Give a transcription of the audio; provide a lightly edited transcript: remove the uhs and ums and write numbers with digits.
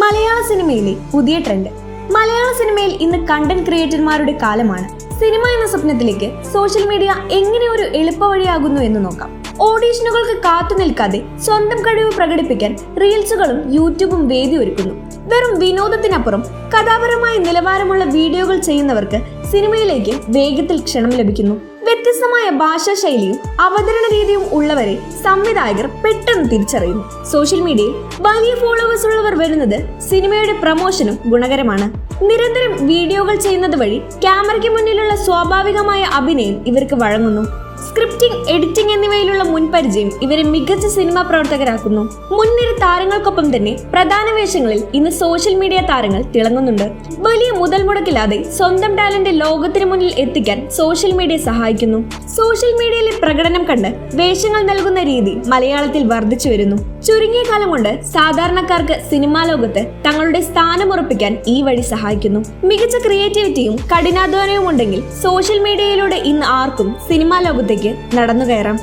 മലയാള സിനിമയിലെ പുതിയ ട്രെൻഡ്. മലയാള സിനിമയിൽ ഇന്ന് കണ്ടന്റ് ക്രിയേറ്റർമാരുടെ കാലമാണ്. സിനിമ എന്ന സ്വപ്നത്തിലേക്ക് സോഷ്യൽ മീഡിയ എങ്ങനെ ഒരു എളുപ്പവഴിയാകുന്നു എന്ന് നോക്കാം. ഓഡീഷനുകൾക്ക് കാത്തു നിൽക്കാതെ സ്വന്തം കഴിവ് പ്രകടിപ്പിക്കാൻ റീൽസുകളും യൂട്യൂബും വേദി ഒരുക്കുന്നു. വെറും വിനോദത്തിനപ്പുറം കഥാപരമായ നിലവാരമുള്ള വീഡിയോകൾ ചെയ്യുന്നവർക്ക് സിനിമയിലേക്ക് വേഗത്തിൽ ക്ഷണം ലഭിക്കുന്നു. വ്യത്യസ്തമായ ഭാഷാ ശൈലിയും അവതരണ രീതിയും ഉള്ളവരെ സംവിധായകർ പെട്ടെന്ന് തിരിച്ചറിയുന്നു. സോഷ്യൽ മീഡിയയിൽ വലിയ ഫോളോവേഴ്സ് ഉള്ളവർ വരുന്നത് സിനിമയുടെ പ്രമോഷനും ഗുണകരമാണ്. നിരന്തരം വീഡിയോകൾ ചെയ്യുന്നത് വഴി ക്യാമറയ്ക്ക് മുന്നിലുള്ള സ്വാഭാവികമായ അഭിനയം ഇവർക്ക് വഴങ്ങുന്നു. സ്ക്രിപ്റ്റിംഗ്, എഡിറ്റിംഗ് എന്നിവയിലുള്ള മുൻപരിചയം ഇവരെ മികച്ച സിനിമാ പ്രവർത്തകരാക്കുന്നു. മുൻനിര താരങ്ങൾക്കൊപ്പം തന്നെ പ്രധാന വേഷങ്ങളിൽ ഇന്ന് സോഷ്യൽ മീഡിയ താരങ്ങൾ തിളങ്ങുന്നുണ്ട്. വലിയ മുതൽ മുടക്കില്ലാതെ സ്വന്തം ടാലന്റ് ലോകത്തിന് മുന്നിൽ എത്തിക്കാൻ സോഷ്യൽ മീഡിയ സഹായിക്കുന്നു. സോഷ്യൽ മീഡിയയിലെ പ്രകടനം കണ്ട് വേഷങ്ങൾ നൽകുന്ന രീതി മലയാളത്തിൽ വർദ്ധിച്ചു വരുന്നു. ചുരുങ്ങിയ കാലം കൊണ്ട് സാധാരണക്കാർക്ക് സിനിമാ ലോകത്ത് തങ്ങളുടെ സ്ഥാനം ഉറപ്പിക്കാൻ ഈ വഴി സഹായിക്കുന്നു. മികച്ച ക്രിയേറ്റിവിറ്റിയും കഠിനാധ്വാനവും ഉണ്ടെങ്കിൽ സോഷ്യൽ മീഡിയയിലൂടെ ഇന്ന് ആർക്കും സിനിമാ ലോകത്തേക്ക് നടന്നു കയറാം.